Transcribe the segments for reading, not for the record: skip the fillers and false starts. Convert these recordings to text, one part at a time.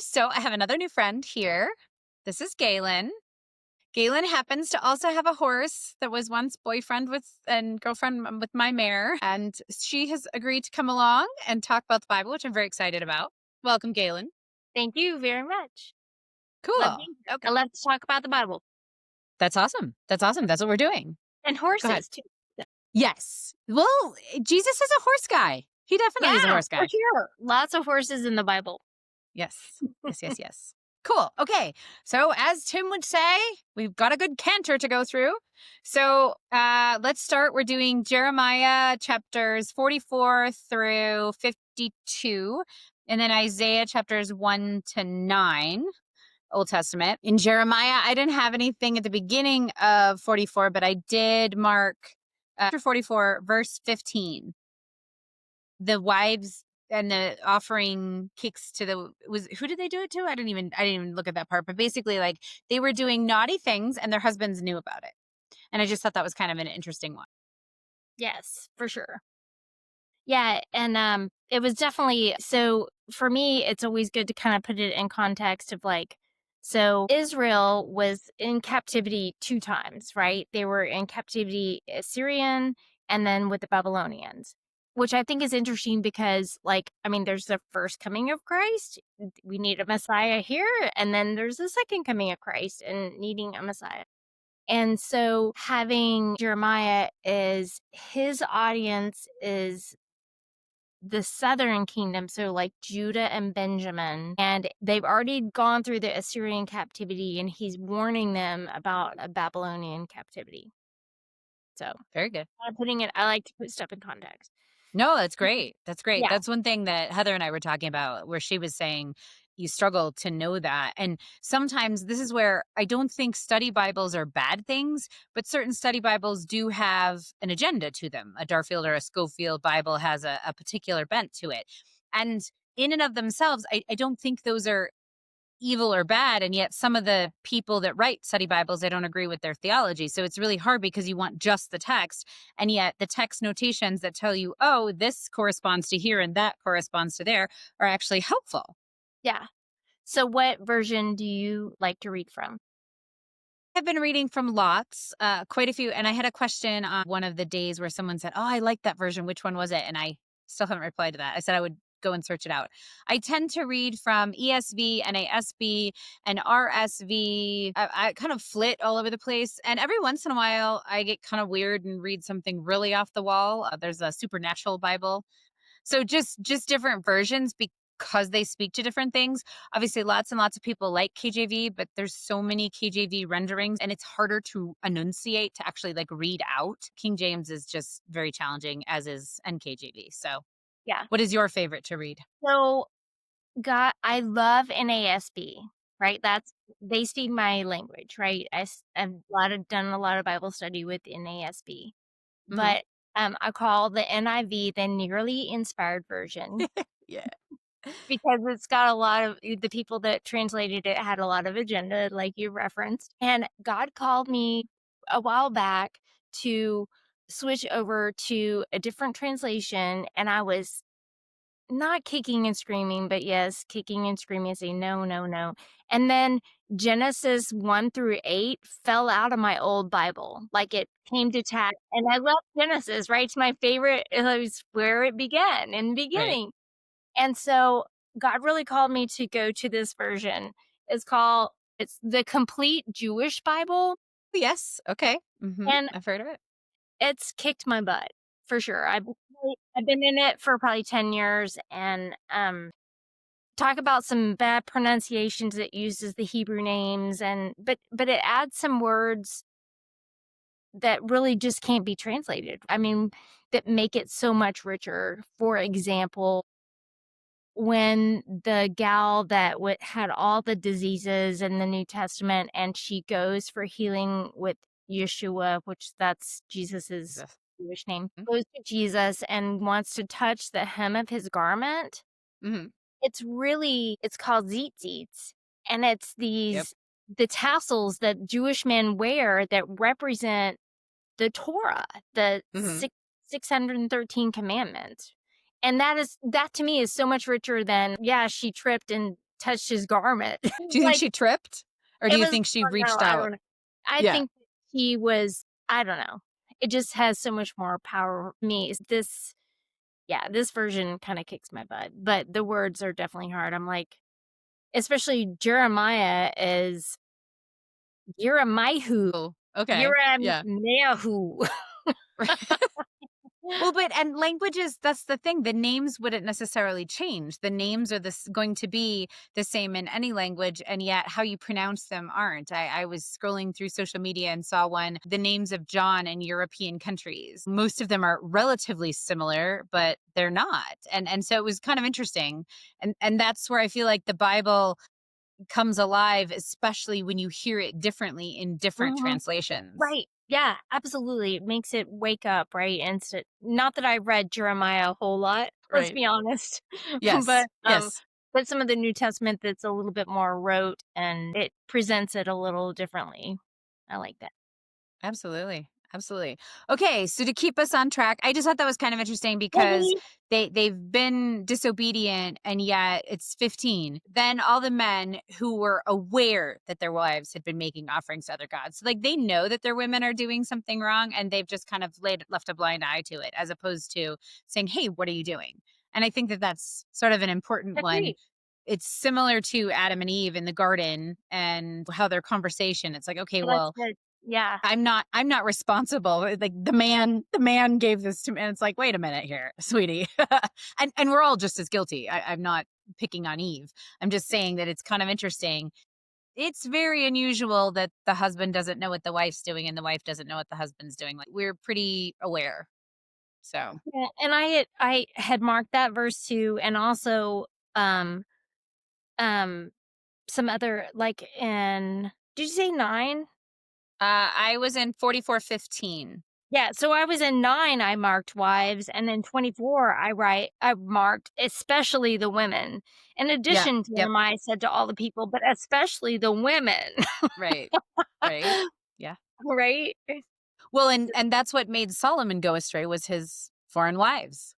So I have another new friend here. This is Gaylynn. Gaylynn happens to also have a horse that was once boyfriend with and girlfriend with my mare. And she has agreed to come along and talk about the Bible, which I'm very excited about. Welcome, Gaylynn. Thank you very much. Love Cool. being here. Okay. Let's talk about the Bible That's awesome. That's awesome. That's what we're doing. and Go ahead. horses too. Yes. Well, Jesus is a horse guy. He definitely is a Yeah, horse for guy. sure. Lots of horses in the Bible. Yes. Yes. Cool. Okay. So as Tim would say, we've got a good canter to go through. So let's start. We're doing Jeremiah chapters 44 through 52, and then Isaiah chapters 1 to 9, Old Testament. In Jeremiah, I didn't have anything at the beginning of 44, but I did mark chapter 44, verse 15. The wives and the offering cakes to who did they do it to? I didn't even look at that part, but basically like they were doing naughty things and their husbands knew about it. And I just thought that was kind of an interesting one. Yes, for sure. Yeah, and it was definitely so for me it's always good to kind of put it in context of like so Israel was in captivity two times, right? They were in captivity Assyrian and then with the Babylonians, which I think is interesting because like I mean there's the first coming of Christ, we need a Messiah here, and then there's the second coming of Christ and needing a Messiah. And so having Jeremiah is his audience is the southern kingdom, so like Judah and Benjamin, and they've already gone through the Assyrian captivity, and he's warning them about a Babylonian captivity. So, Very good. I like to put stuff in context. No, that's great. That's great. Yeah, That's one thing that Heather and I were talking about where she was saying you struggle to know that. And sometimes this is where I don't think study Bibles are bad things, but certain study Bibles do have an agenda to them. A Darfield or a Schofield Bible has a particular bent to it. And in and of themselves, I don't think those are evil or bad, and yet some of the people that write study Bibles, I don't agree with their theology. So it's really hard because you want just the text, and yet the text notations that tell you, oh, this corresponds to here and that corresponds to there are actually helpful. yeah. So, what version do you like to read from? I've been reading from lots, quite a few, and I had a question on one of the days where someone said, oh, I like that version. Which one was it? And I still haven't replied to that. I said I would go and search it out. I tend to read from ESV, NASB, and RSV. I kind of flit all over the place. And every once in a while, I get kind of weird and read something really off the wall. There's a supernatural Bible. So just different versions because they speak to different things. Obviously, lots and lots of people like KJV, but there's so many KJV renderings and it's harder to enunciate, to actually like read out. King James is just very challenging, as is NKJV. So Yeah. what is your favorite to read? So, I love NASB, right? They speak my language, right? I've done a lot of Bible study with NASB. Mhm. But, I call the NIV the nearly inspired version Yeah. because it's got a lot of the people that translated it had a lot of agenda, like you referenced. And God called me a while back to switch over to a different translation, and I was not kicking and screaming, but yes, kicking and screaming, saying, "No, no, no." And then Genesis 1 through 8 fell out of my old Bible. Like it came to tag. And I love Genesis, right? It's my favorite. It was where it began in the Right. beginning. And so God really called me to go to this version. It's the complete Jewish Bible. Yes. Okay. And I've heard of it. it's kicked my butt for sure. I've been in it for probably 10 years, and talk about some bad pronunciations. It uses the Hebrew names, and but it adds some words that really just can't be translated. I mean, that make it so much richer. For example, when the gal that had all the diseases in the New Testament, and she goes for healing with Yeshua, which that's Jesus's Yes. Jewish name, Mhm. goes to Jesus and wants to touch the hem of his garment. Mhm. It's called tzitzits, and it's Yep. the tassels that Jewish men wear that represent the Torah, the Mhm. 613 commandments. And that to me is so much richer than, yeah, she tripped and touched his garment. Do you think Like, she tripped? Or do it you was think she oh, no, reached I out? don't know. I Yeah. think he was I don't know. It just has so much more power for me. This yeah, this version kinda kicks my butt, but the words are definitely hard. I'm like especially Jeremiah is Yeremihu, Oh, okay. Yeah. Yeremiahu. Well, but and languages, that's the thing. The names wouldn't necessarily change. The names are going to be the same in any language, and yet how you pronounce them aren't. I was scrolling through social media and saw the names of John in European countries. Most of them are relatively similar, but they're not. And so it was kind of interesting. And that's where I feel like the Bible comes alive, especially when you hear it differently in different Mhm. translations. Right. Yeah, absolutely. It makes it wake up, right? Not that I read Jeremiah a whole lot, let's Right. be honest. Yes. but Yes. but some of the New Testament that's a little bit more rote and it presents it a little differently. I like that. Absolutely. Absolutely. Okay, so to keep us on track, I just thought that was kind of interesting because Yay! they've been disobedient and yet it's 15. Then all the men who were aware that their wives had been making offerings to other gods. So like they know that their women are doing something wrong and they've just kind of left a blind eye to it as opposed to saying, "Hey, what are you doing?" And I think that that's sort of an important one. Agreed. It's similar to Adam and Eve in the garden and how their conversation. It's like, okay, Oh, that's well, good. Yeah. I'm not responsible. Like the man gave this to me. And it's like, wait a minute here, sweetie. And we're all just as guilty. I'm not picking on Eve. I'm just saying that it's kind of interesting. It's very unusual that the husband doesn't know what the wife's doing and the wife doesn't know what the husband's doing. Like we're pretty aware. So Yeah, and I had marked that verse too, and also um um some other like in did you say 9? I was in 44:15. Yeah, so I was in 9, I marked wives, and then 24, I marked especially the women. In Yeah. addition, Yep. Jeremiah said to all the people, but especially the women. Right. Right. Yeah. Right? Well, and that's what made Solomon go astray was his foreign wives.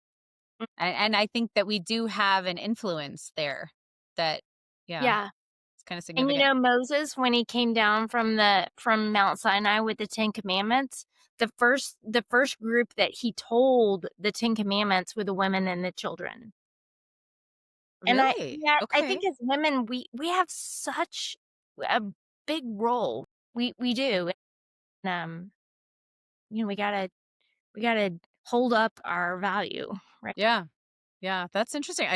And I think that we do have an influence there that, yeah, Yeah. it's kind of And significant. Moses, when he came down from Mount Sinai with the 10 commandments, the first group that he told the 10 commandments were the women and the children. And Really? I think Okay. as women, we have such a big role. We do. And, we gotta hold up our value, right? Yeah. Yeah. That's interesting.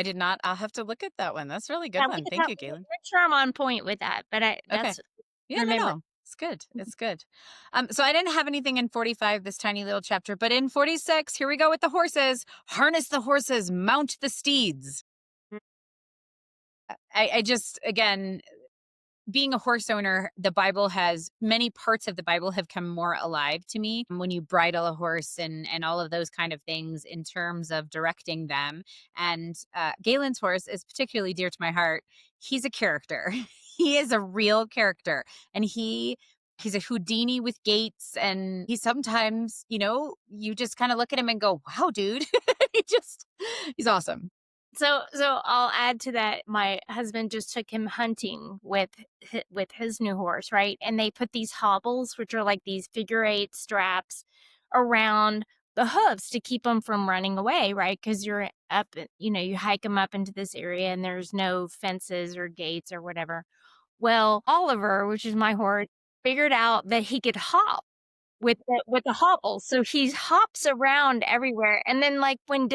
I'll have to look at that one. That's a really Yeah, good look one. at Thank that. you, Galen. Make sure I'm on point with that, but Okay. that's Yeah, no, remember. no. It's good. It's good. So I didn't have anything in 45, this tiny little chapter, but in 46, here we go with the horses. Harness the horses, mount the steeds. I just, again, being a horse owner, the Bible has many parts of the Bible have come more alive to me when you bridle a horse and all of those kind of things in terms of directing them. And Galen's horse is particularly dear to my heart. He's a character. He is a real character, and he's a Houdini with gaits. And he sometimes, you just kind of look at him and go, "Wow, dude!" He's awesome. So I'll add to that. My husband just took him hunting with his new horse, right? And they put these hobbles, which are like these figure eight straps, around the hooves to keep them from running away, right? Because you're up, you hike them up into this area, and there's no fences or gates or whatever. Well, Oliver, which is my horse, figured out that he could hop with the hobble. So he hops around everywhere, and then like when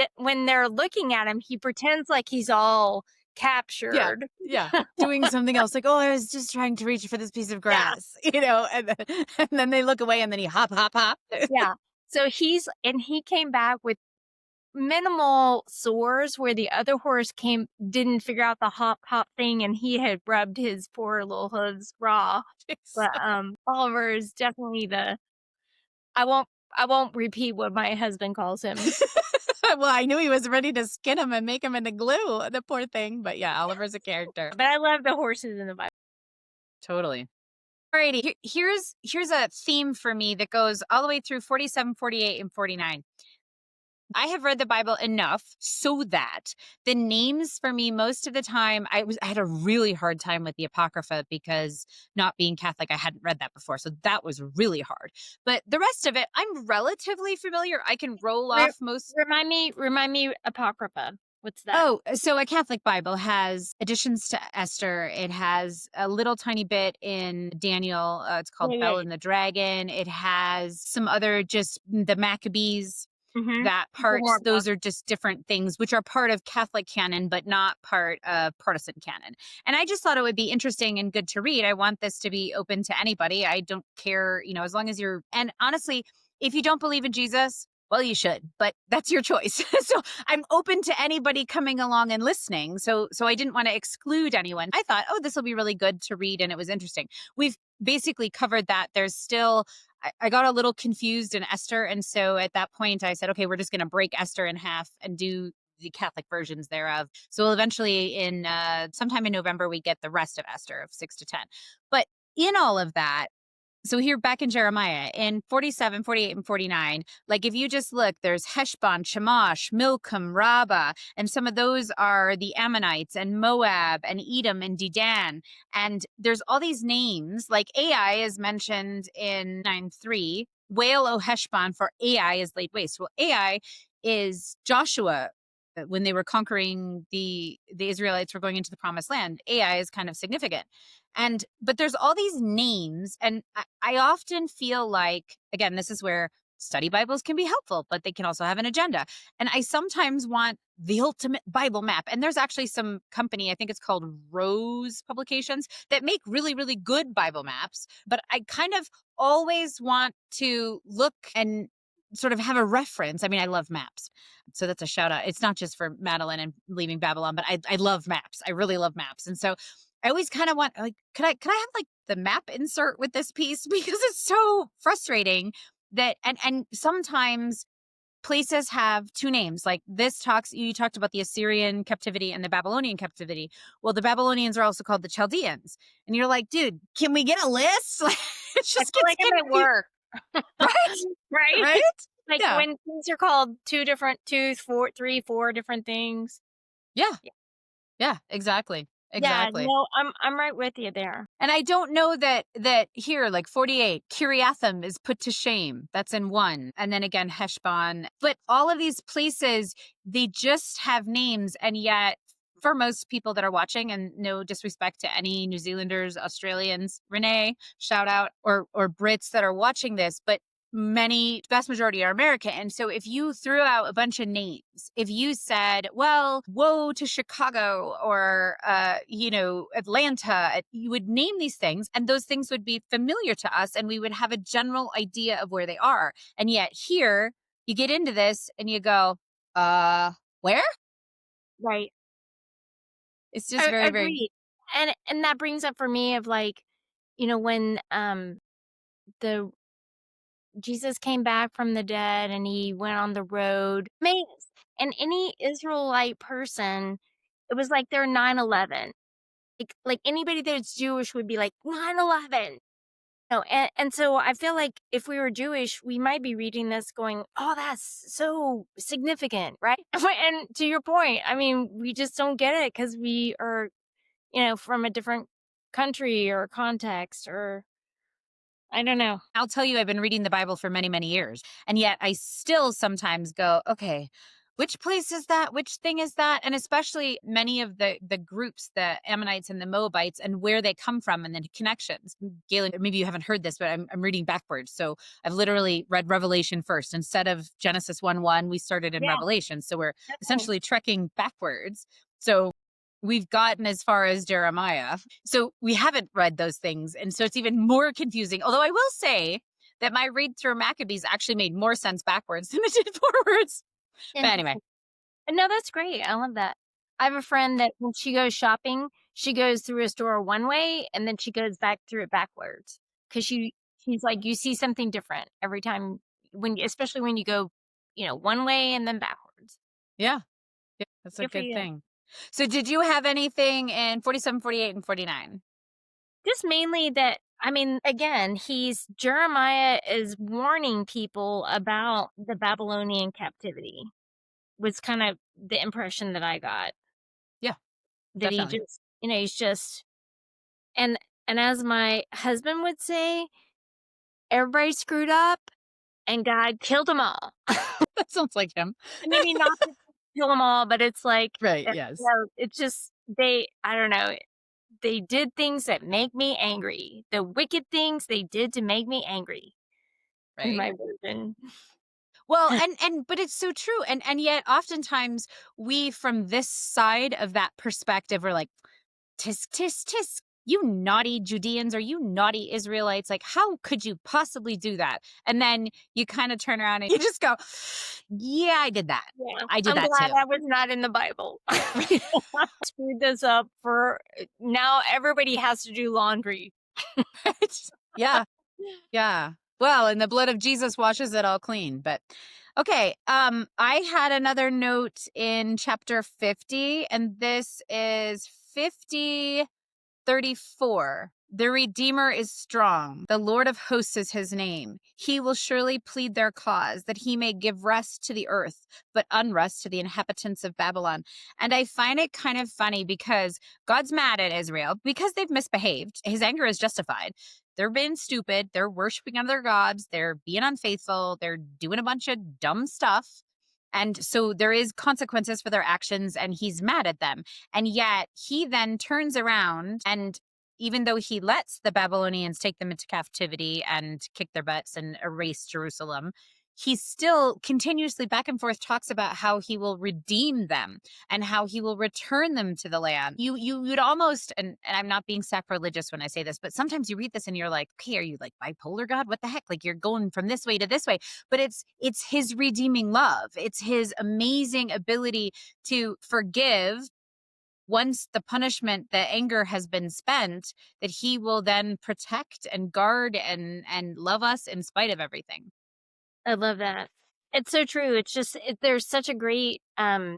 they're looking at him, he pretends like he's all Yeah. captured. Yeah. Doing something else like, "Oh, I was just trying to reach for this piece of Yeah, grass," and then they look away and then he hop, hop, hop. yeah. So he came back with minimal sores where the other horse came didn't figure out the hop thing, and he had rubbed his poor little hooves raw. Jeez. But Oliver is definitely the I won't repeat what my husband calls him. Well, I knew he was ready to skin him and make him into glue, the poor thing. But yeah, Oliver's a character. But I love the horses in the Bible. Totally. Alrighty. Here's a theme for me that goes all the way through 47, 48, and 49. I have read the Bible enough so that the names for me most of the time, I had a really hard time with the Apocrypha because not being Catholic, I hadn't read that before. So that was really hard. But the rest of it, I'm relatively familiar. I can roll Re- off most. remind me Apocrypha. What's that? Oh, so a Catholic Bible has additions to Esther. It has a little tiny bit in Daniel. It's called Wait, Bell wait. and the Dragon. It has some other, just the Maccabees, Mm-hmm. that More parts. about. Those are just different things which are part of Catholic canon, but not part of Protestant canon. And I just thought it would be interesting and good to read. I want this to be open to anybody. I don't care, as long as you're, and honestly, if you don't believe in Jesus, well, you should, but that's your choice. So I'm open to anybody coming along and listening. So I didn't want to exclude anyone. I thought, oh, this will be really good to read. And it was interesting. We've basically covered that. There's still, I got a little confused in Esther. And so at that point, I said, okay, we're just going to break Esther in half and do the Catholic versions thereof. So we'll eventually, in sometime in November, we get the rest of Esther of 6 to 10. But in all of that, so here back in Jeremiah in 47, 48, and 49, like if you just look, there's Heshbon, Shamash, Milcom, Rabbah, and some of those are the Ammonites and Moab and Edom and Dedan. And there's all these names, like Ai is mentioned in 9:3. Wail, O Heshbon, for Ai is laid waste. Well, Ai is Joshua. When they were conquering the Israelites were going into the promised land. Ai is kind of significant. But there's all these names, and I often feel like, again, this is where study Bibles can be helpful, but they can also have an agenda. And I sometimes want the ultimate Bible map. And there's actually some company, I think it's called Rose Publications, that make really, really good Bible maps. But I kind of always want to look and sort of have a reference. I mean, I love maps. So that's a shout out. It's not just for Madeline and Leaving Babylon, but I love maps. I really love maps. And so I always kind of want, like, could I have like the map insert with this piece? Because it's so frustrating that, and sometimes places have two names. Like you talked about the Assyrian captivity and the Babylonian captivity. Well, the Babylonians are also called the Chaldeans. And you're like, dude, can we get a list? Like, it I just feel gets like it might work. right? Right? Right? Like Yeah. when things are called four different things. Yeah. Yeah, exactly. Yeah, Exactly. no, I'm right with you there. And I don't know that here, like 48, Kiriathim is put to shame. That's in 1. And then again, Heshbon. But all of these places, they just have names. And yet, for most people that are watching, and no disrespect to any New Zealanders, Australians, Renee, shout out, or Brits that are watching this, but vast majority are American. And so if you threw out a bunch of names, if you said, well, woe to Chicago or, Atlanta, you would name these things and those things would be familiar to us and we would have a general idea of where they are. And yet here you get into this and you go, where? Right. It's just very, very, Agreed. And that brings up for me of like, when the Jesus came back from the dead and he went on the road. And any Israelite person, it was like their 9/11. Like anybody that's Jewish would be like 9/11. No, and so I feel like if we were Jewish, we might be reading this going, "Oh, that's so significant," right? And to your point, I mean, we just don't get it because we are, from a different country or context, or I don't know. I'll tell you, I've been reading the Bible for many, many years. And yet I still sometimes go, okay, which place is that? Which thing is that? And especially many of the groups, the Ammonites and the Moabites, and where they come from and the connections. Gaylynn, maybe you haven't heard this, but I'm reading backwards. So I've literally read Revelation first. Instead of Genesis 1:1, we started in Yeah, Revelation. So we're definitely. essentially trekking backwards. So we've gotten as far as Jeremiah. So we haven't read those things. And so it's even more confusing. Although I will say that my read through Maccabees actually made more sense backwards than it did forwards. But anyway, Interesting. No, that's great. I love that. I have a friend that when she goes shopping, she goes through a store one way and then she goes back through it backwards because she's like you see something different every time especially when you go, one way and then backwards. yeah, yeah, that's a Good for good you. thing. So did you have anything in 47, 48, and 49? Just mainly that, I mean, again, Jeremiah is warning people about the Babylonian captivity. was kind of the impression that I got. Yeah, That he definitely. just, he's just, and as my husband would say, everybody screwed up and God killed them all. That sounds like him. Maybe not to kill them all, but it's like, Right, yes. it's just, I don't know, they did things that make me angry. The wicked things they did to make me angry, in Right. my version. Well, and but it's so true. And yet oftentimes we from this side of that perspective we're like, tisk tisk tisk, you naughty Judeans or you naughty Israelites, like how could you possibly do that? And then you kind of turn around and you just go, yeah, I did that. Yeah, I did I'm that glad too. that was not in the Bible. Screwed this up for now everybody has to do laundry. Right? Yeah. Yeah. Well, and the blood of Jesus washes it all clean. But okay, I had another note in chapter 50, and this is 50:34. The Redeemer is strong. The Lord of hosts is his name. He will surely plead their cause, that he may give rest to the earth, but unrest to the inhabitants of Babylon. And I find it kind of funny because God's mad at Israel because they've misbehaved. His anger is justified. They're being stupid. They're worshiping other gods. They're being unfaithful. They're doing a bunch of dumb stuff. And so there is consequences for their actions, and he's mad at them. And yet he then turns around, and even though he lets the Babylonians take them into captivity and kick their butts and erase Jerusalem, he still continuously back and forth talks about how he will redeem them and how he will return them to the land. You'd almost, and I'm not being sacrilegious when I say this, but sometimes you read this and you're like, okay, are you like bipolar God? What the heck? Like you're going from this way to this way. But it's his redeeming love. It's his amazing ability to forgive once the punishment, the anger has been spent, that he will then protect and guard and love us in spite of everything. I love that. It's so true. It's just there's such a great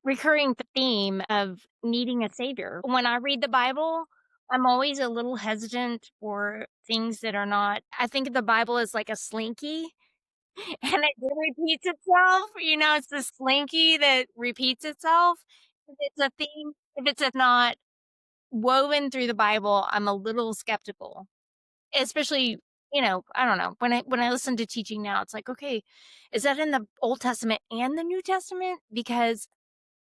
recurring theme of needing a savior. When I read the Bible, I'm always a little hesitant for things that are not. I think of the Bible as like a slinky, and it repeats itself. It's the slinky that repeats itself. If it's a theme, if it's not woven through the Bible, I'm a little skeptical. Especially, I don't know, when I listen to teaching now, it's like, "Okay, is that in the Old Testament and the New Testament?" Because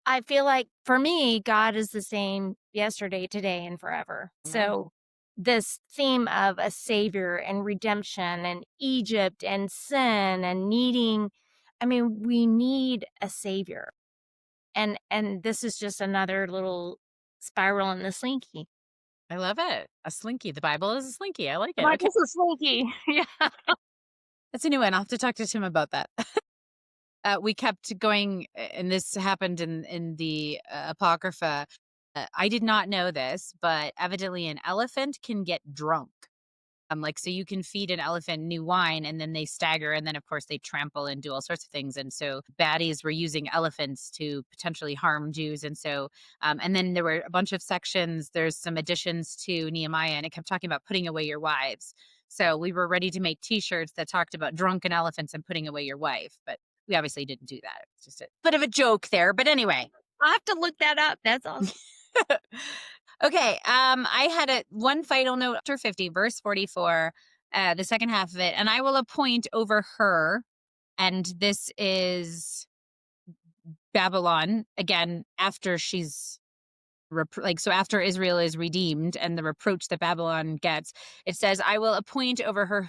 I feel like for me, God is the same yesterday, today, and forever. Amen. So, this theme of a savior and redemption and Egypt and sin and needing, I mean, we need a savior. And this is just another little spiral in the slinky. I love it. A slinky. The Bible is a slinky. I like it. Okay. Michael's a slinky. Yeah. That's a new one. I'll have to talk to Tim about that. We kept going, and this happened in the Apocrypha. I did not know this, but evidently an elephant can get drunk. Like, so you can feed an elephant new wine and then they stagger. And then, of course, they trample and do all sorts of things. And so baddies were using elephants to potentially harm Jews. And so, and then there were a bunch of sections. There's some additions to Nehemiah, and it kept talking about putting away your wives. So we were ready to make T-shirts that talked about drunken elephants and putting away your wife. But we obviously didn't do that. It's just a bit of a joke there. But anyway. I'll have to look that up. That's awesome. Okay, I had one final note, chapter 50, verse 44, the second half of it, and I will appoint over her, and this is Babylon, again, after she's, so after Israel is redeemed and the reproach that Babylon gets, it says, I will appoint over her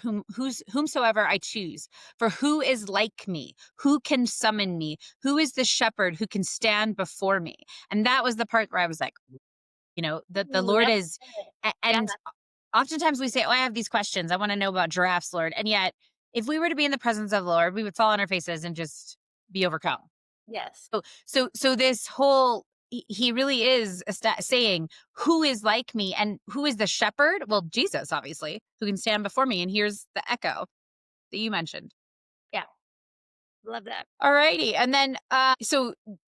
whomsoever I choose. For who is like me? Who can summon me? Who is the shepherd who can stand before me? And that was the part where I was like, the Ooh, Lord that's is, yeah. and oftentimes we say, oh, I have these questions. I want to know about giraffes, Lord. And yet, if we were to be in the presence of the Lord, we would fall on our faces and just be overcome. Yes. So this whole, he really is saying, who is like me and who is the shepherd? Well, Jesus, obviously, who can stand before me. And here's the echo that you mentioned. Yeah. Love that. All righty. And then,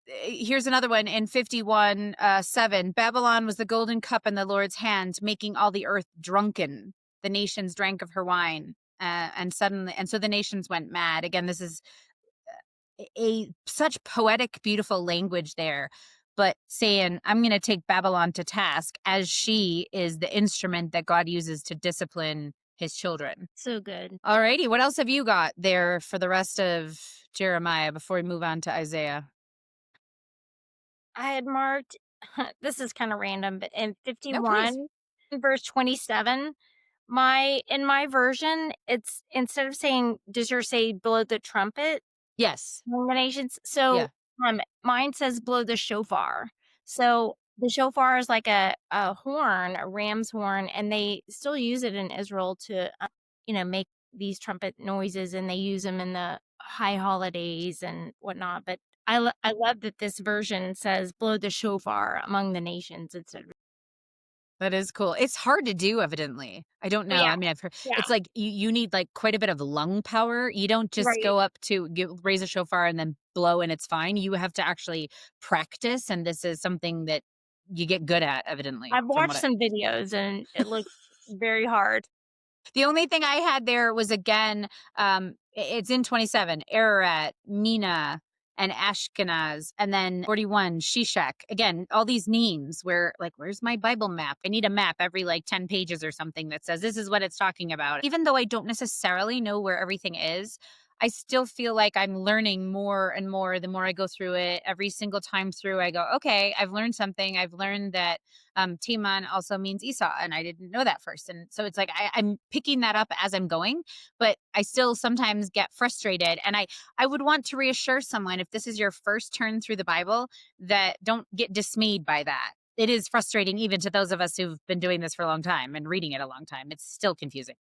here's another one in 51:7. Babylon was the golden cup in the Lord's hand, making all the earth drunken. The nations drank of her wine. And so the nations went mad. Again, this is such poetic, beautiful language there, but saying, I'm going to take Babylon to task as she is the instrument that God uses to discipline his children. So good. Alrighty, what else have you got there for the rest of Jeremiah before we move on to Isaiah? I had marked, this is kind of random, but in No, please. 51, verse 27, in my version, it's instead of saying, does yours say blow the trumpet Yes. among the nations? Yeah. So mine says blow the shofar. So the shofar is like a horn, a ram's horn, and they still use it in Israel to, make these trumpet noises, and they use them in the high holidays and whatnot. But I love that this version says blow the shofar among the nations instead of. That is cool. It's hard to do, evidently. I don't know. Yeah, I mean, I've heard yeah, it's like you need like quite a bit of lung power. You don't just right. go up to raise a shofar and then blow and it's fine. You have to actually practice, and this is something that you get good at, evidently, I've from watched what I some videos and it looks very hard. The only thing I had there was, again, it's in 27, Ararat, Mina, and Ashkenaz, and then 41, Shishak. Again, all these names where, like, where's my Bible map? I need a map every like 10 pages or something that says this is what it's talking about. Even though I don't necessarily know where everything is, I still feel like I'm learning more and more the more I go through it. Every single time through, I go, okay, I've learned something. I've learned that Timan also means Esau, and I didn't know that first. And so it's like I'm picking that up as I'm going, but I still sometimes get frustrated. And I would want to reassure someone, if this is your first turn through the Bible, that don't get dismayed by that. It is frustrating even to those of us who've been doing this for a long time and reading it a long time. It's still confusing.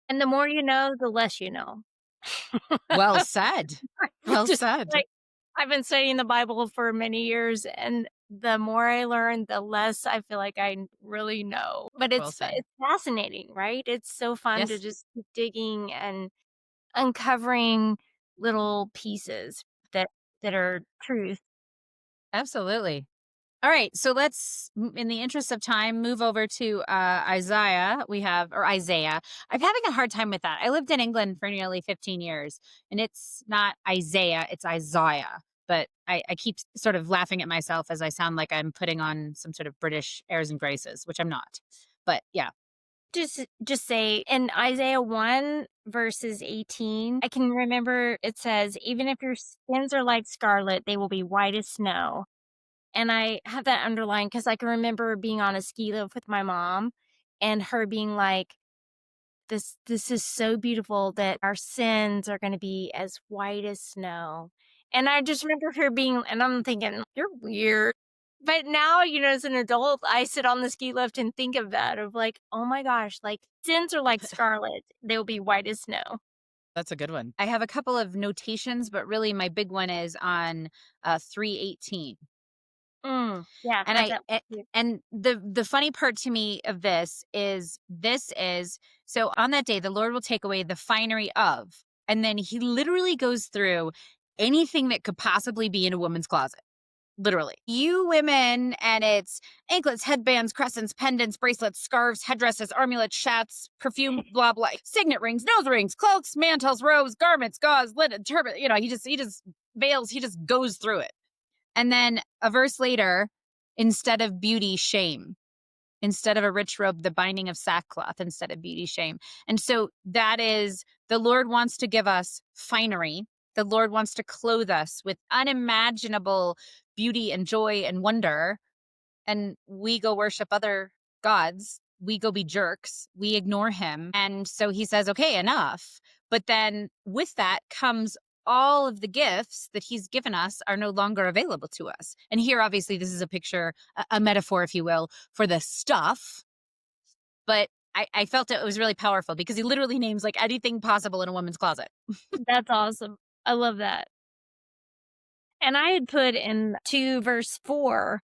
And the more you know, the less you know. Well said. Well Just said. like I've been studying the Bible for many years, and the more I learn, the less I feel like I really know. But Well said. it's fascinating, right? It's so fun to Yes, just keep digging and uncovering little pieces that are truth. absolutely. All right, so let's, in the interest of time, move over to Isaiah. Or Isaiah. I'm having a hard time with that. I lived in England for nearly 15 years, and it's not Isaiah, it's Isaiah. But I keep sort of laughing at myself as I sound like I'm putting on some sort of British airs and graces, which I'm not. But yeah, Just say in Isaiah 1 verses 18, I can remember it says, even if your sins are like scarlet, they will be white as snow. And I have that underlined because I can remember being on a ski lift with my mom and her being like, this is so beautiful that our sins are gonna be as white as snow. And I just remember her being, and I'm thinking, "You're weird." But now, as an adult, I sit on the ski lift and think of that, of like, "Oh my gosh, like, sins are like scarlet. They'll be white as snow." that's a good one. I have a couple of notations, but really my big one is on 3:18. Yeah, I've And got that one too. the funny part to me of this is so on that day the Lord will take away the finery of, and then he literally goes through anything that could possibly be in a woman's closet. Literally. You women, and it's anklets, headbands, crescents, pendants, bracelets, scarves, headdresses, amulets, shats, perfume, blah blah, signet rings, nose rings, cloaks, mantles, robes, garments, gauze, linen, turban, he just veils, he just goes through it. And then a verse later, instead of beauty, shame. Instead of a rich robe, the binding of sackcloth, instead of beauty, shame. And so that is, the Lord wants to give us finery. The Lord wants to clothe us with unimaginable beauty and joy and wonder. And we go worship other gods. We go be jerks. We ignore him. And so he says, okay, enough. But then with that comes all of the gifts that he's given us are no longer available to us. And here, obviously, this is a picture, a metaphor, if you will, for the stuff. But I felt it was really powerful because he literally names like anything possible in a woman's closet. That's awesome. I love that. And I had put in 2 verse 4,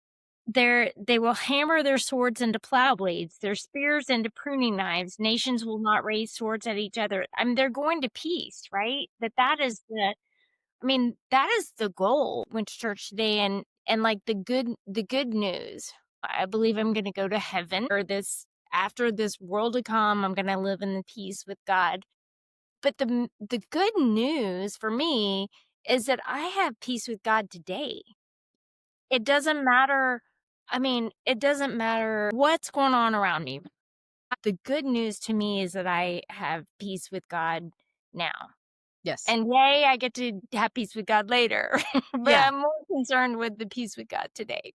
they will hammer their swords into plow blades, their spears into pruning knives. Nations will not raise swords at each other. I mean, they're going to peace, right? That is that is the goal with church today, and like the good news. I believe I'm gonna go to heaven, or this after this world to come, I'm gonna live in the peace with God. But the good news for me is that I have peace with God today. It doesn't matter. I mean, it doesn't matter what's going on around me. The good news to me is that I have peace with God now. Yes. And yay, I get to have peace with God later. But Yeah. I'm more concerned with the peace with God today.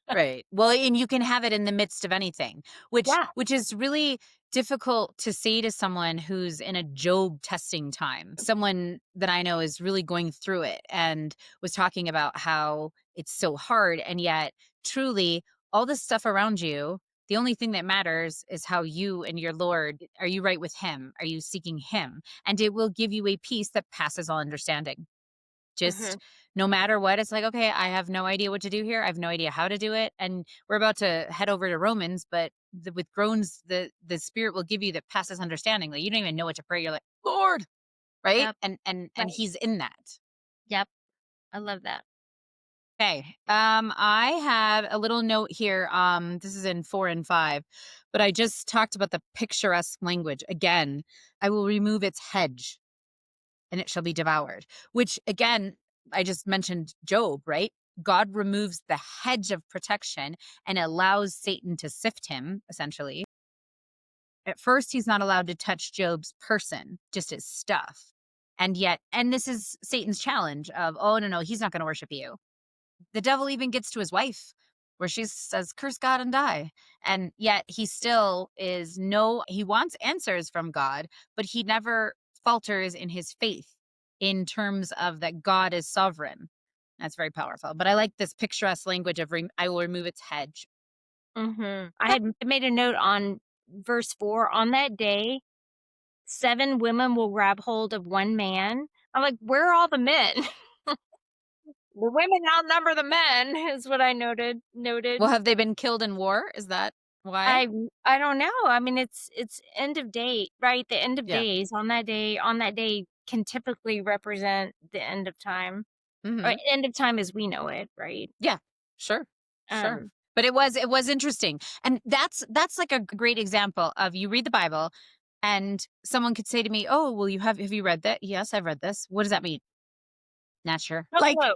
Right. Well, and you can have it in the midst of anything, Yeah. which is really difficult to say to someone who's in a Job testing time. Someone that I know is really going through it and was talking about how it's so hard, and yet truly all this stuff around you, the only thing that matters is how you and your Lord, are you right with him? Are you seeking him? And it will give you a peace that passes all understanding. Mhm. Just no matter what, it's like, okay, I have no idea what to do here. I have no idea how to do it. And we're about to head over to Romans, but with groans, the Spirit will give you that passes understanding. Like you don't even know what to pray. You're like, Lord, right? Yep. And Right. He's in that. Yep. I love that. Okay. I have a little note here. This is in 4 and 5, but I just talked about the picturesque language again. I will remove its hedge, and it shall be devoured. Which again, I just mentioned Job, right? God removes the hedge of protection and allows Satan to sift him, essentially. At first, he's not allowed to touch Job's person, just his stuff. And yet, and this is Satan's challenge of, oh, no, he's not going to worship you. The devil even gets to his wife where she says, curse God and die. And yet he still is he wants answers from God, but he never falters in his faith in terms of that God is sovereign. That's very powerful. But I like this picturesque language of I will remove its hedge. Mhm. I had made a note on verse 4, "On that day, 7 women will grab hold of 1 man." I'm like, "Where are all the men?" The women outnumber the men is what I noted. Well, have they been killed in war? Is that why? I I don't know. I mean, it's end of day, right? The end of Yeah. days on that day can typically represent the end of time, or Hmm. end of time as we know it, right? Yeah, sure, sure. Um, But it was interesting. And that's like a great example of you read the Bible and someone could say to me, "Oh, well have you read that?" "Yes, I've read this." "What does that mean?" "Not sure." Like, hello.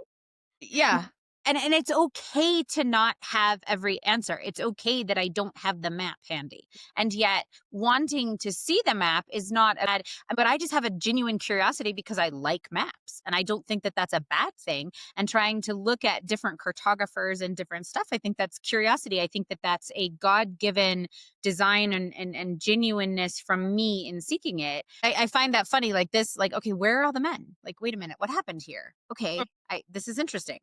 yeah. And it's okay to not have every answer. It's okay that I don't have the map handy. And yet wanting to see the map is not bad, but I just have a genuine curiosity because I like maps. And I don't think that that's a bad thing. And trying to look at different cartographers and different stuff, I think that's curiosity. I think that that's a God-given design and genuineness from me in seeking it. I find that funny, like this, like, okay, where are all the men? Like, wait a minute, what happened here? Okay, this is interesting.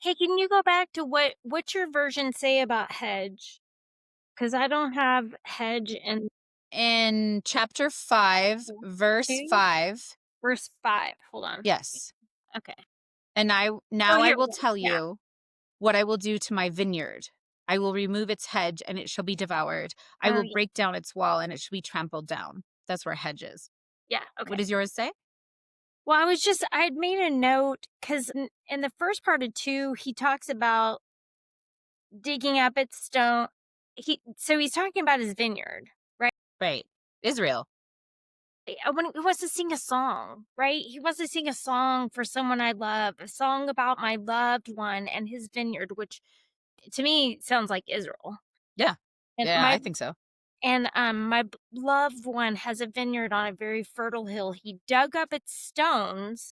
Hey, can you go back to what's your version say about hedge? Because I don't have hedge in In chapter 5, verse 2, 5, verse 5. Hold on. yes. Okay. And Oh, now I here we will go. tell Yeah. you what I will do to my vineyard. I will remove its hedge, and it shall be devoured. I Oh, will yeah. break down its wall, and it shall be trampled down. That's where hedge is. Yeah. What Okay. does yours say? Well, I had made a note because in the first part of 2, he talks about digging up its stone. So he's talking about his vineyard, right? Right. Israel. When he wants to sing a song, right? He wants to sing a song for someone I love, a song about my loved one and his vineyard, which to me sounds like Israel. Yeah. And Yeah, I think so. my loved one has a vineyard on a very fertile hill. He dug up its stones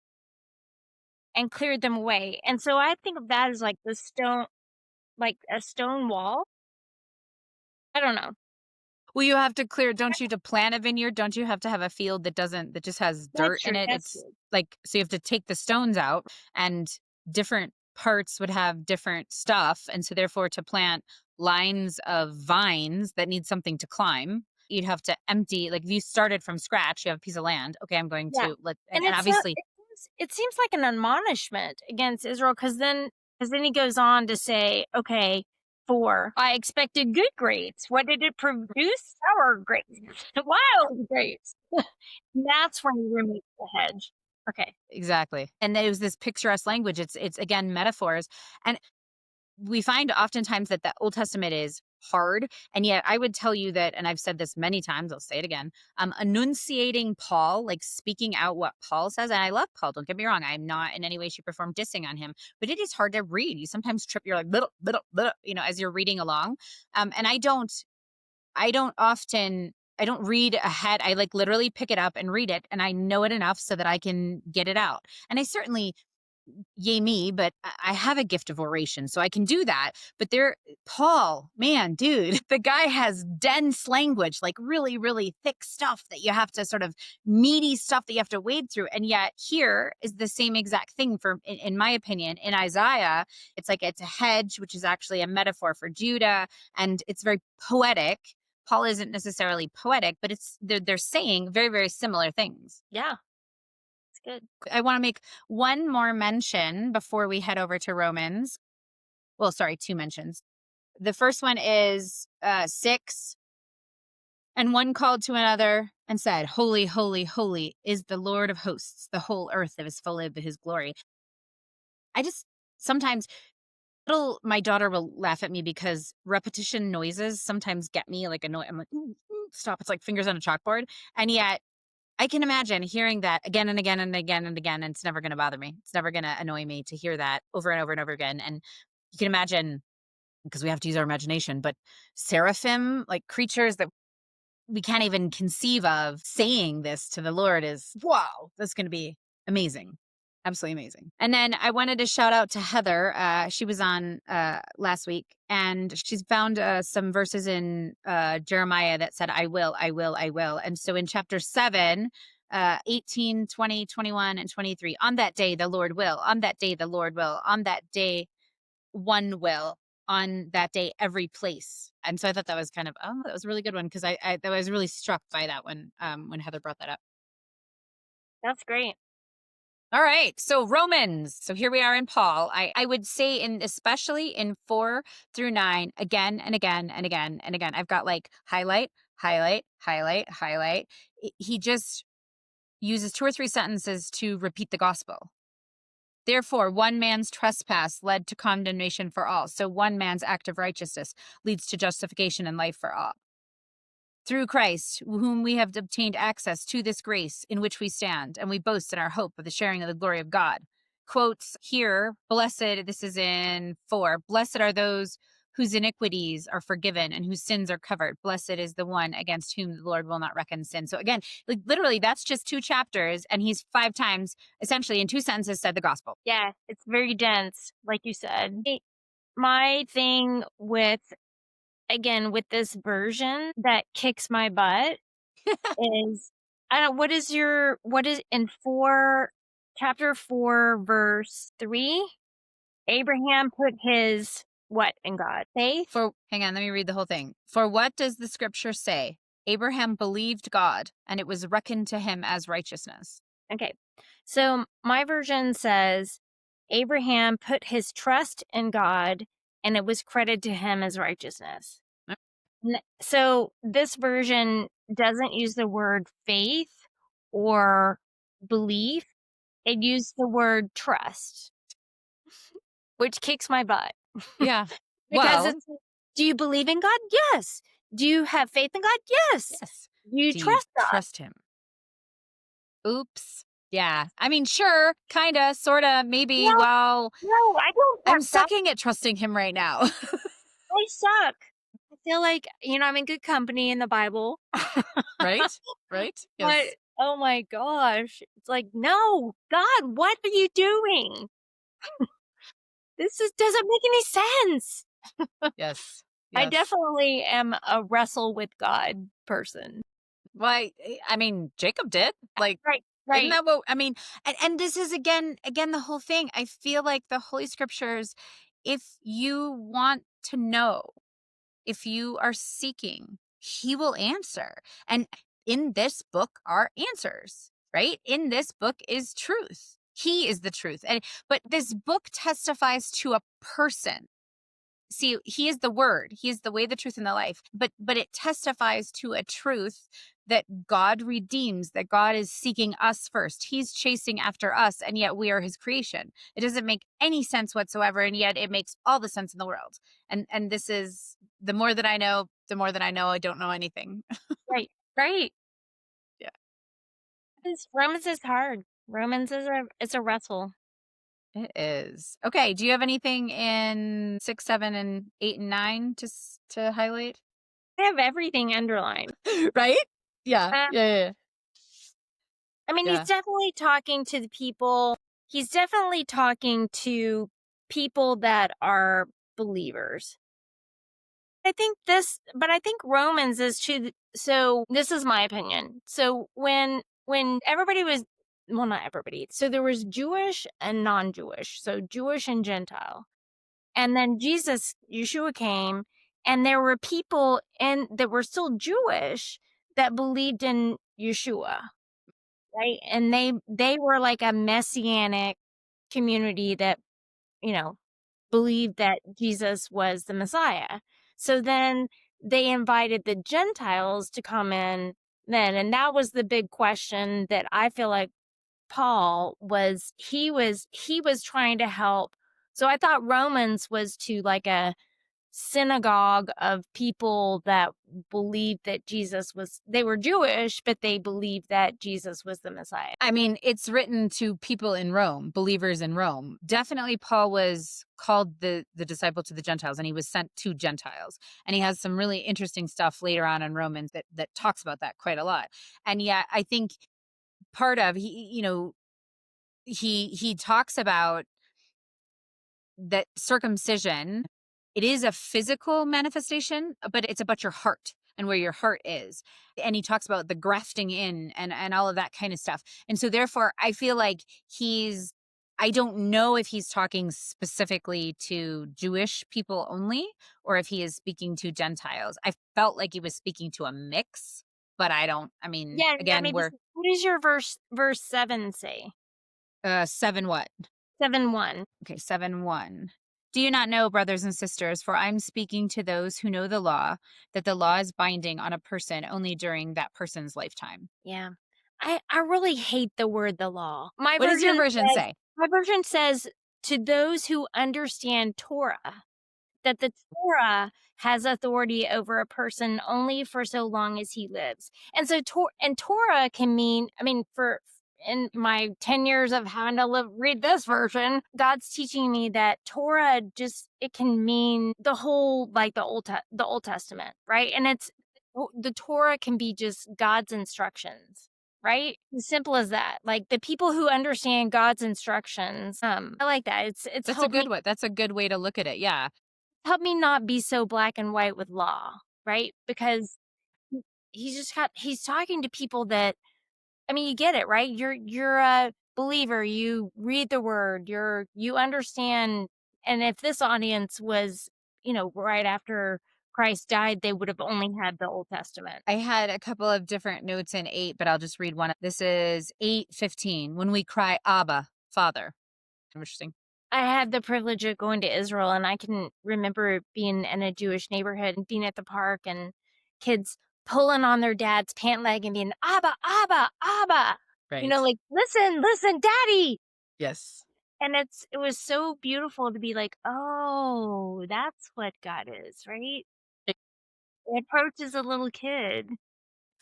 and cleared them away. And so I think of that as like the stone, like a stone wall. I don't know. Well, you have to clear, don't you, to plant a vineyard, don't you have to have a field that just has That's dirt true. in it? That's It's true. like, so you have to take the stones out, and different parts would have different stuff. And so therefore to plant lines of vines that need something to climb, you'd have to empty, like if you started from scratch, you have a piece of land. Okay, I'm going Yeah. to And and obviously, it seems like an admonishment against Israel because then he goes on to say, okay, 4, I expected good grapes. What did it produce? Sour grapes, wild grapes. That's when you remove the hedge. Okay. exactly. And it was this picturesque language. It's again metaphors. And we find oftentimes that the Old Testament is hard. And yet I would tell you that, and I've said this many times, I'll say it again, enunciating Paul, like speaking out what Paul says. And I love Paul, don't get me wrong. I'm not in any way, shape, or form dissing on him, but it is hard to read. You sometimes trip, you're like, little, as you're reading along. And I don't read ahead. I like literally pick it up and read it, and I know it enough so that I can get it out. And I certainly, yay me, but I have a gift of oration, so I can do that. But Paul, man, dude, the guy has dense language, like really, really thick stuff that you have to sort of meaty stuff that you have to wade through. And yet here is the same exact thing in my opinion, in Isaiah. It's like it's a hedge, which is actually a metaphor for Judah, and it's very poetic. Paul isn't necessarily poetic, but they're saying very, very similar things. Yeah. It's good. I want to make one more mention before we head over to Romans. Well, sorry, two mentions. The first one is 6. And one called to another and said, "Holy, holy, holy is the Lord of hosts. The whole earth is full of his glory." I just sometimes my daughter will laugh at me because repetition noises sometimes get me like annoyed. I'm like, stop. It's like fingers on a chalkboard. And yet I can imagine hearing that again and again and again and again, and it's never going to bother me. It's never going to annoy me to hear that over and over and over again. And you can imagine, because we have to use our imagination, but seraphim, like creatures that we can't even conceive of, saying this to the Lord is, wow, that's going to be amazing. Absolutely amazing. And then I wanted to shout out to Heather. She was on last week, and she's found some verses in Jeremiah that said, I will, I will, I will. And so in chapter 7, 18, 20, 21, and 23, on that day, the Lord will, on that day, the Lord will, on that day, one will, on that day, every place. And so I thought that was that was a really good one, because I was really struck by that when Heather brought that up. That's great. All right. So Romans. So here we are in Paul. I would say especially in 4 through 9, again and again and again and again. I've got like highlight, highlight, highlight, highlight. He just uses 2 or 3 sentences to repeat the gospel. Therefore, one man's trespass led to condemnation for all. So one man's act of righteousness leads to justification and life for all. Through Christ, whom we have obtained access to this grace in which we stand, and we boast in our hope of the sharing of the glory of God. Quotes here, blessed, this is in 4, blessed are those whose iniquities are forgiven and whose sins are covered. Blessed is the one against whom the Lord will not reckon sin. So again, like literally that's just 2 chapters, and he's 5 times, essentially in 2 sentences, said the gospel. Yeah, it's very dense, like you said. My thing with this version that kicks my butt is, what is in chapter 4, verse 3? Abraham put his what in God? Faith? Hang on, let me read the whole thing. For what does the scripture say? Abraham believed God, and it was reckoned to him as righteousness. Okay. So my version says, Abraham put his trust in God, and it was credited to him as righteousness. So this version doesn't use the word faith or belief. It used the word trust, which kicks my butt. Yeah. Because it's, do you believe in God? Yes. Do you have faith in God? Yes. Yes. Do you trust God? Trust him? Oops. Yeah. I mean, sure, kind of, sort of, maybe. No, well, no, I don't. I'm sucking at trusting him right now. I suck. I feel like, I'm in good company in the Bible. Right? Right? Yes. But, oh my gosh. It's like, no, God, what are you doing? Doesn't make any sense. Yes. I definitely am a wrestle with God person. Well, I mean, Jacob did. Like, right. Isn't that what I mean? And this is again the whole thing. I feel like the Holy Scriptures, if you want to know, if you are seeking, he will answer. And in this book are answers, right? In this book is truth. He is the truth. But this book testifies to a person. See, he is the word. He is the way, the truth, and the life. But it testifies to a truth that God redeems, that God is seeking us first. He's chasing after us, and yet we are his creation. It doesn't make any sense whatsoever, and yet it makes all the sense in the world. And this is the more that I know, the more that I know I don't know anything. Right. Right. Yeah. Romans is hard. Romans is it's a wrestle. It is. Okay, do you have anything in 6, 7, and 8, and 9 to highlight? I have everything underlined. Right? Yeah. Uh, Yeah, yeah, yeah. I mean, he's Yeah. definitely talking to the people. He's definitely talking to people that are believers. I think Romans is so this is my opinion. So when everybody was, well, not everybody. So there was Jewish and non-Jewish. So Jewish and Gentile. And then Yeshua came, and there were people that were still Jewish that believed in Yeshua, right? And they were like a messianic community that, you know, believed that Jesus was the Messiah. So then they invited the Gentiles to come in then, and that was the big question that I feel like Paul he was trying to help. So I thought Romans was to like a synagogue of people that believed that they were Jewish, but they believed that Jesus was the Messiah. I mean, it's written to people in Rome, believers in Rome. Definitely Paul was called the disciple to the Gentiles, and he was sent to Gentiles. And he has some really interesting stuff later on in Romans that talks about that quite a lot. And yeah, I think part of he talks about that circumcision, it is a physical manifestation, but it's about your heart and where your heart is. And he talks about the grafting in and all of that kind of stuff. And so therefore I feel like I don't know if he's talking specifically to Jewish people only or if he is speaking to Gentiles. I felt like he was speaking to a mix, but I mean, Yeah, yeah, again, maybe. we're What does your verse 7 say? 7 what? 7:1. Okay, 7 1. Do you not know, brothers and sisters, for I'm speaking to those who know the law, that the law is binding on a person only during that person's lifetime? Yeah. I really hate the word the law. What does your version say? My version says to those who understand Torah, that the Torah has authority over a person only for so long as he lives. And so Torah can mean, I mean, for in my 10 years of having to read this version, God's teaching me that Torah just it can mean the whole like the Old Testament, right? And the Torah can be just God's instructions. Right? As simple as that. Like the people who understand God's instructions, I like that. It's That's a helped me good way. That's a good way to look at it. Yeah. not be so black and white with law, right? Because he's talking to people that I mean, you get it, right? You're a believer, you read the word, you understand, and if this audience was, right after Christ died, they would have only had the Old Testament. I had a couple of different notes in 8, but I'll just read one. This is 8:15. When we cry, Abba, Father. Interesting. I had the privilege of going to Israel, and I can remember being in a Jewish neighborhood and being at the park and kids pulling on their dad's pant leg and being, Abba, Abba, Abba. Right. Like, listen, listen, daddy. Yes. And it was so beautiful to be like, oh, that's what God is, right? It approaches a little kid.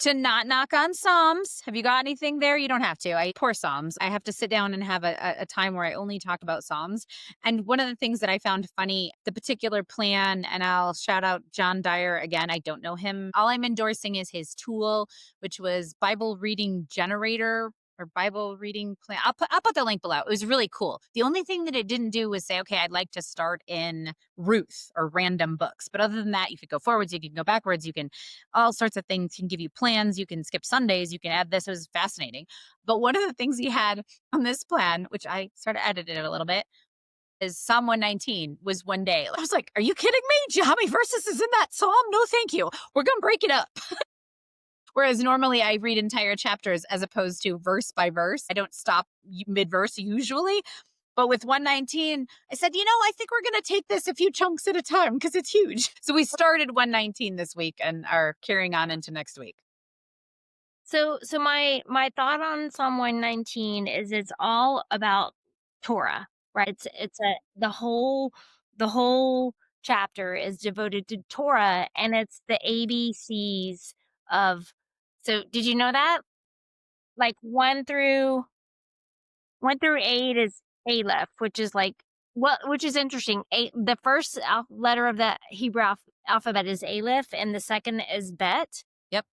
To not knock on Psalms. Have you got anything there? You don't have to. I Poor Psalms. I have to sit down and have a time where I only talk about Psalms. And one of the things that I found funny, the particular plan, and I'll shout out John Dyer again. I don't know him. All I'm endorsing is his tool, which was Bible reading generator or Bible reading plan. I'll put the link below. It was really cool. The only thing that it didn't do was say, okay, I'd like to start in Ruth or random books. But other than that, you could go forwards, you can go backwards, you can all sorts of things. He can give you plans. You can skip Sundays. You can add this. It was fascinating. But one of the things he had on this plan, which I sort of edited it a little bit, is Psalm 119 was one day. I was like, are you kidding me? How many verses is in that Psalm? No, thank you. We're going to break it up. Whereas normally I read entire chapters as opposed to verse by verse. I don't stop mid verse usually. But with 119, I said, I think we're going to take this a few chunks at a time because it's huge. So we started 119 this week and are carrying on into next week. So my thought on Psalm 119 is it's all about Torah, right? It's the whole chapter is devoted to Torah, and it's the ABCs of. So, did you know that? Like 1 through 8 is Aleph, which is like which is interesting. The first letter of the Hebrew alphabet is Aleph, and the second is Bet. Yep.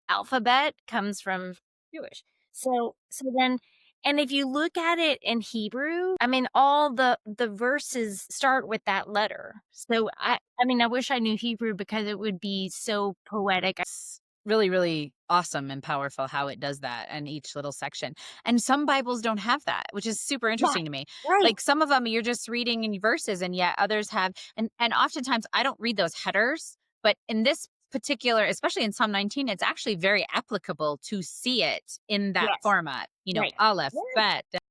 Alphabet comes from Jewish. So then, and if you look at it in Hebrew, I mean, all the verses start with that letter. So I mean, I wish I knew Hebrew because it would be so poetic. It's really, really awesome and powerful how it does that in each little section. And some Bibles don't have that, which is super Yeah, interesting to me. right. Like some of them you're just reading in verses, and yet others have, and oftentimes I don't read those headers, but in this particular, especially in Psalm 19, it's actually very applicable to see it in that Yes. format. Right. Aleph, Yes. Bet.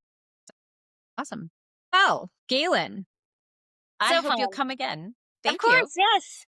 Awesome. Well, Galen, I So hope you'll fun. come again. Of Thank you. course, yes.